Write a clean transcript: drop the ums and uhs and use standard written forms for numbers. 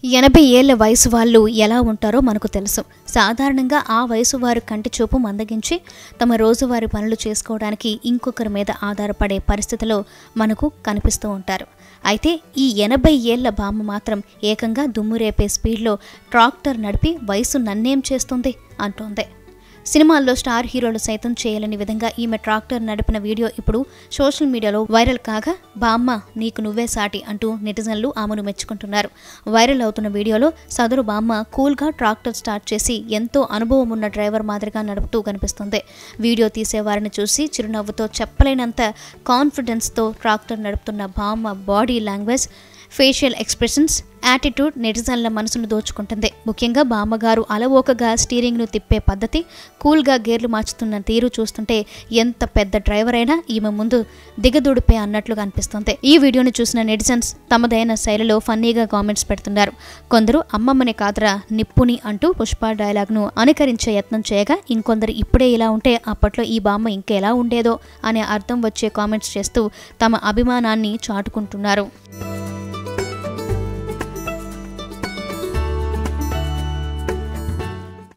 80 ఏళ్ల వయసు వాళ్ళు ఎలా ఉంటారో మనకు తెలుసు. సాధారణంగా ఆ వయసు వారు కంటి చూపు మందగించి తమ రోజువారీ పనులు చేసుకోవడానికి ఇంకొకరి మీద ఆధారపడే పరిస్థితిలో మనకు కనిపిస్తూ ఉంటారు. అయితే ఈ 80 ఏళ్ల బామ్మ మాత్రం ఏకంగా దుమ్మురేపే స్పీడ్లో ట్రాక్టర్ నడిపి వయసు నన్నేం చేస్తుంది అంటోంది. సినిమాల్లో స్టార్ హీరోలు సైతం చేయలేని విధంగా ఈమె ట్రాక్టర్ నడిపిన వీడియో ఇప్పుడు సోషల్ మీడియాలో వైరల్ కాగా, బామ్మ నీకు నువ్వే సాటి అంటూ నెటిజన్లు ఆమెను మెచ్చుకుంటున్నారు. వైరల్ అవుతున్న వీడియోలో సదరు బామ్మ కూల్గా ట్రాక్టర్ స్టార్ట్ చేసి ఎంతో అనుభవం ఉన్న డ్రైవర్ మాదిరిగా నడుపుతూ కనిపిస్తుంది. వీడియో తీసేవారిని చూసి చిరునవ్వుతో చెప్పలేనంత కాన్ఫిడెన్స్తో ట్రాక్టర్ నడుపుతున్న బామ్మ body language, facial expressions, attitude నెటిజన్ల మనసును దోచుకుంటుంది. ముఖ్యంగా బామ్మగారు అలవోకగా స్టీరింగ్ను తిప్పే పద్ధతి, కూల్గా గేర్లు మార్చుతున్న తీరు చూస్తుంటే ఎంత పెద్ద డ్రైవర్ అయినా ఈమె ముందు దిగదుడిపే అన్నట్లుగా అనిపిస్తుంది. ఈ వీడియోని చూసిన నెటిజన్స్ తమదైన శైలిలో ఫన్నీగా కామెంట్స్ పెడుతున్నారు. కొందరు అమ్మమ్మని కాదురా నిప్పుని అంటూ పుష్ప డైలాగ్ను అనుకరించే యత్నం చేయగా, ఇంకొందరు ఇప్పుడే ఇలా ఉంటే అప్పట్లో ఈ బామ్మ ఇంకెలా ఉండేదో అనే అర్థం వచ్చే కామెంట్స్ చేస్తూ తమ అభిమానాన్ని చాటుకుంటున్నారు.